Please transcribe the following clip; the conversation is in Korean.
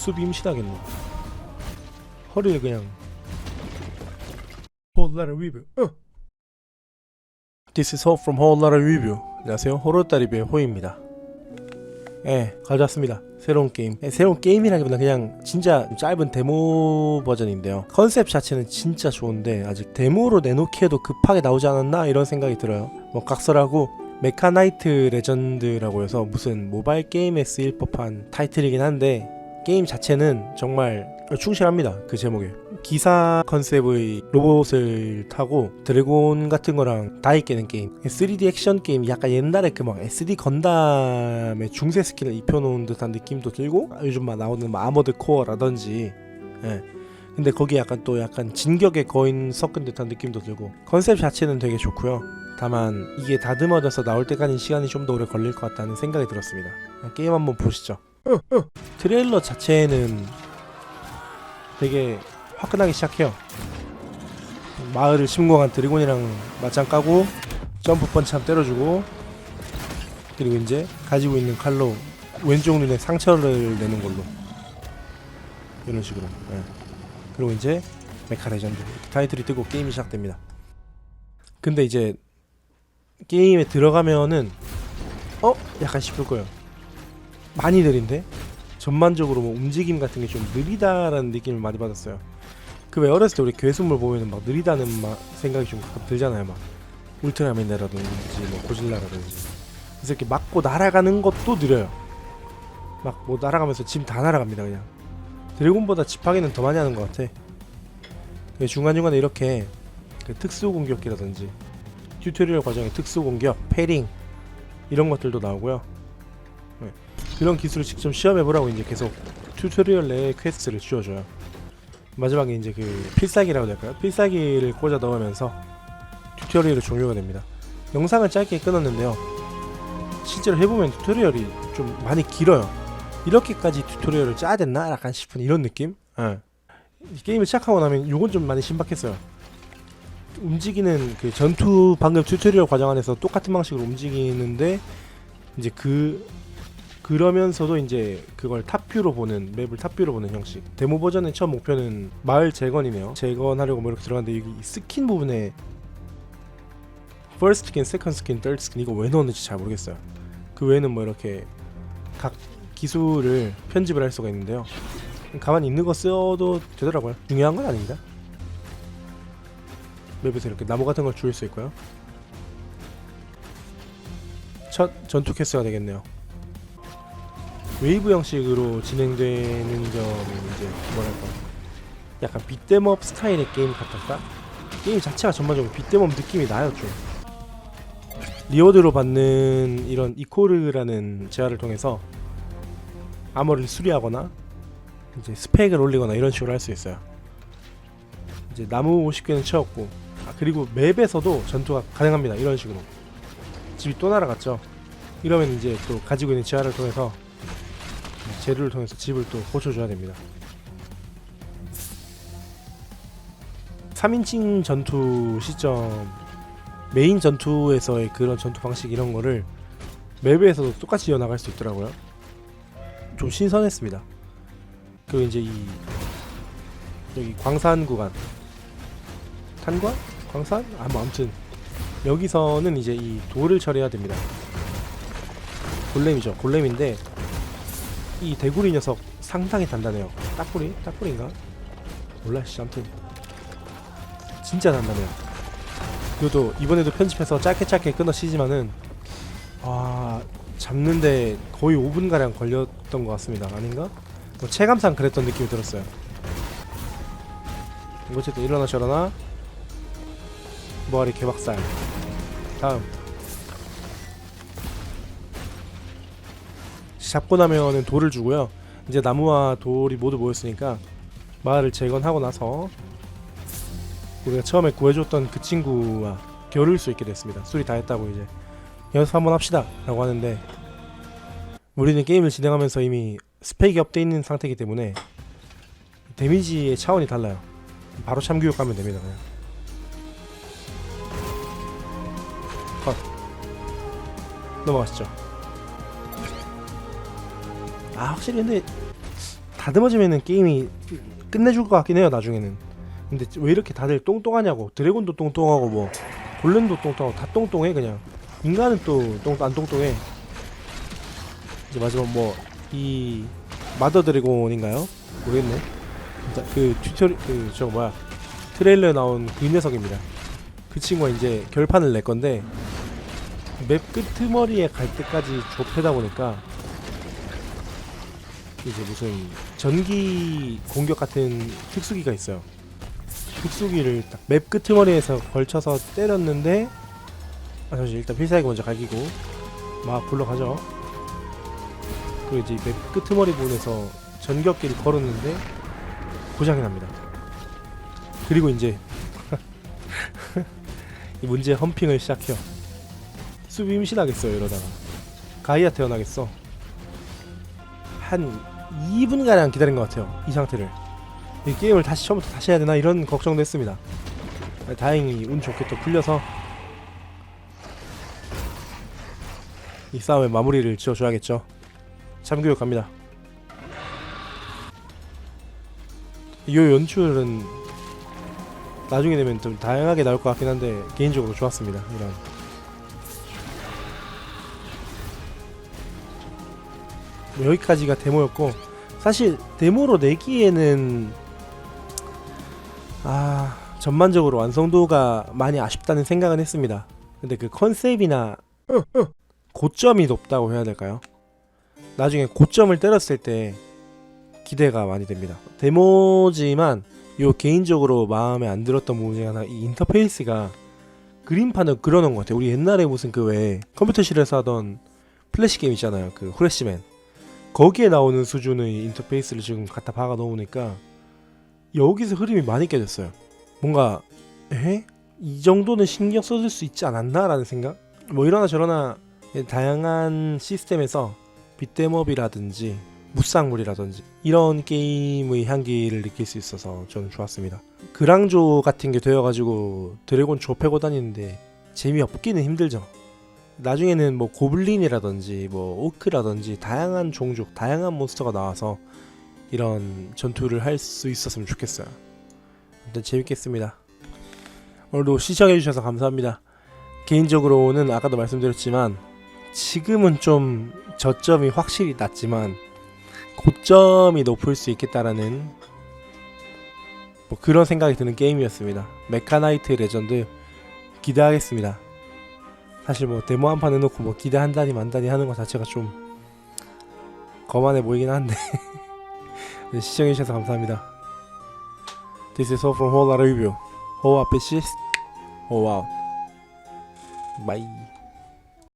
수비 임신하겠네. 허리를 그냥 Whole Lotta Review. This is Ho from Whole Lotta Review. 안녕하세요, 호러다리비의 호입니다. 가져왔습니다. 새로운 게임. 새로운 게임이라기보다 그냥 진짜 짧은 데모 버전인데요. 컨셉 자체는 진짜 좋은데 아직 데모로 내놓기에도 급하게 나오지 않았나 이런 생각이 들어요. 뭐 각설하고 메카나이트 레전드라고 해서 무슨 모바일 게임에 쓰일 법한 타이틀이긴 한데 게임 자체는 정말 충실합니다. 그 제목에 기사 컨셉의 로봇을 타고 드래곤 같은 거랑 다이 깨는 게임, 3D 액션 게임, 약간 옛날에 그 막 SD 건담의 중세 스킨을 입혀놓은 듯한 느낌도 들고, 요즘 막 나오는 뭐 아머드 코어라든지, 근데 거기 약간 또 약간 진격의 거인 섞은 듯한 느낌도 들고, 컨셉 자체는 되게 좋고요. 다만 이게 다듬어져서 나올 때까지 시간이 좀 더 오래 걸릴 것 같다는 생각이 들었습니다. 게임 한번 보시죠. 트레일러 자체는 되게 화끈하게 시작해요. 마을을 침공한 드래곤이랑 맞짱 까고 점프 펀치 한번 때려주고, 그리고 이제 가지고 있는 칼로 왼쪽 눈에 상처를 내는 걸로, 이런 식으로. 그리고 이제 메카 레전드 타이틀이 뜨고 게임이 시작됩니다. 근데 이제 게임에 들어가면은 약간 싶을 거예요. 많이 느린데? 전반적으로 뭐 움직임 같은 게 좀 느리다라는 느낌을 많이 받았어요. 그 왜 어렸을 때 우리 괴수물 보면은 막 느리다는 생각이 좀 가끔 들잖아요. 막 울트라맨이라든지 뭐 고질라라든지. 그래서 이렇게 맞고 날아가는 것도 느려요. 막 뭐 날아가면서 짐 다 날아갑니다. 그냥 드래곤보다 집하기는 더 많이 하는 것 같아. 중간중간에 이렇게 그 특수 공격기라든지 튜토리얼 과정의 특수 공격, 패링 이런 것들도 나오고요. 그런 기술을 직접 시험해보라고 이제 계속 튜토리얼 내에 퀘스트를 주어줘요. 마지막에 이제 그 필살기라고 해야 될까요? 필살기를 꽂아 넣으면서 튜토리얼이 종료가 됩니다. 영상을 짧게 끊었는데요, 실제로 해보면 튜토리얼이 좀 많이 길어요. 이렇게까지 튜토리얼을 짜야 됐나? 약간 싶은 이런 느낌? 게임을 시작하고 나면 요건 좀 많이 신박했어요. 움직이는 그 전투, 방금 튜토리얼 과정 안에서 똑같은 방식으로 움직이는데 이제 그러면서도 이제 그걸 탑뷰로 보는, 맵을 탑뷰로 보는 형식. 데모 버전의 첫 목표는 마을 재건이네요. 재건하려고 뭐 이렇게 들어갔는데 여기 스킨 부분에 First 스킨, Second 스킨, Third 스킨 이거 왜 넣었는지 잘 모르겠어요. 그 외에는 뭐 이렇게 각 기술을 편집을 할 수가 있는데요. 가만히 있는 거 써도 되더라고요. 중요한 건 아닙니다. 맵에서 이렇게 나무 같은 걸 주울 수 있고요. 첫 전투 퀘스트가 되겠네요. 웨이브 형식으로 진행되는 점이 이제 뭐랄까, 약간 빗댐업 스타일의 게임 같았다? 게임 자체가 전반적으로 빗댐업 느낌이 나요. 좀 리워드로 받는 이런 이코르라는 재화를 통해서 아머를 수리하거나 이제 스펙을 올리거나 이런 식으로 할 수 있어요. 이제 나무 50개는 채웠고, 그리고 맵에서도 전투가 가능합니다. 이런 식으로 집이 또 날아갔죠. 이러면 이제 또 가지고 있는 재화를 통해서, 재료를 통해서 집을 또 고쳐줘야 됩니다. 3인칭 전투 시점, 메인 전투에서의 그런 전투 방식 이런 거를 맵에서도 똑같이 이어나갈 수 있더라고요. 좀 신선했습니다. 그리고 이제 여기 광산 구간, 탄광? 광산? 뭐 아무튼 여기서는 이제 이 돌을 처리해야 됩니다. 골렘이죠. 골렘인데 이 대구리 녀석 상당히 단단해요. 딱구리인가? 몰라. 아무튼 진짜 단단해요. 이것도 이번에도 편집해서 짧게 끊어치지만은 잡는데 거의 5분가량 걸렸던 것 같습니다. 아닌가? 뭐 체감상 그랬던 느낌이 들었어요. 어쨌든 일어나 저러나 머리 개박살. 다음 잡고 나면은 돌을 주고요. 이제 나무와 돌이 모두 모였으니까 마을을 재건하고 나서 우리가 처음에 구해줬던 그 친구와 겨룰 수 있게 됐습니다. 수리 다 했다고 이제 연습 한번 합시다 라고 하는데, 우리는 게임을 진행하면서 이미 스펙이 업돼 있는 상태이기 때문에 데미지의 차원이 달라요. 바로 참교육 가면 됩니다. 그냥 컷. 넘어가시죠. 확실히 근데 다듬어지면은 게임이 끝내줄 것 같긴 해요 나중에는. 근데 왜 이렇게 다들 똥똥하냐고. 드래곤도 똥똥하고 뭐 골렘도 똥똥하고 다 똥똥해 그냥. 인간은 또 안 똥똥해. 이제 마지막 뭐 이 마더 드래곤인가요? 모르겠네. 진짜 그 튜토리 그 저거 뭐야 트레일러에 나온 그 녀석입니다. 그 친구가 이제 결판을 낼 건데 맵 끄트머리에 갈 때까지 좁혀다 보니까 이제 무슨 전기 공격 같은 특수기가 있어요. 특수기를 딱 맵 끄트머리에서 걸쳐서 때렸는데 잠시 일단 필살기 먼저 갈기고 막 굴러가죠. 그리고 이제 맵 끄트머리 부분에서 전격기를 걸었는데 고장이 납니다. 그리고 이제 이 문제 험핑을 시작해요. 수비 임신하겠어요 이러다가. 가이아 태어나겠어. 한 2분가량 기다린 것 같아요 이 상태를. 이 게임을 다시 처음부터 다시 해야 되나 이런 걱정도 했습니다. 다행히 운 좋게 또 풀려서 이 싸움의 마무리를 지어줘야겠죠. 참교육 갑니다. 이 연출은 나중에 되면 좀 다양하게 나올 것 같긴 한데 개인적으로 좋았습니다. 이런 뭐 여기까지가 데모였고, 사실 데모로 내기에는 전반적으로 완성도가 많이 아쉽다는 생각은 했습니다. 근데 그 컨셉이나 고점이 높다고 해야 될까요? 나중에 고점을 때렸을 때 기대가 많이 됩니다. 데모지만 요 개인적으로 마음에 안 들었던 부분 중에 하나, 이 인터페이스가 그림판을 그려놓은 것 같아요. 우리 옛날에 무슨 그 왜 컴퓨터실에서 하던 플래시 게임 있잖아요. 그 후레시맨. 거기에 나오는 수준의 인터페이스를 지금 갖다 박아 놓으니까 여기서 흐름이 많이 깨졌어요. 뭔가 이 정도는 신경 써줄 수 있지 않았나? 라는 생각? 뭐 이러나 저러나 다양한 시스템에서 빗대업이라든지 무쌍물이라든지 이런 게임의 향기를 느낄 수 있어서 저는 좋았습니다. 그랑조 같은 게 되어가지고 드래곤 조 패고 다니는데 재미없기는 힘들죠. 나중에는 뭐 고블린이라든지 뭐 오크라든지 다양한 종족, 다양한 몬스터가 나와서 이런 전투를 할 수 있었으면 좋겠어요. 일단 재밌겠습니다. 오늘도 시청해주셔서 감사합니다. 개인적으로는 아까도 말씀드렸지만 지금은 좀 저점이 확실히 낮지만 고점이 높을 수 있겠다라는 뭐 그런 생각이 드는 게임이었습니다. 메카나이트 레전드 기대하겠습니다. 사실 뭐 데모 한 판 해놓고 뭐 기대한다니 만다니 하는 것 자체가 좀 거만해 보이긴 한데 네, 시청해주셔서 감사합니다. This is all from Hola Review. Hoa Pescis. Hoa. Bye.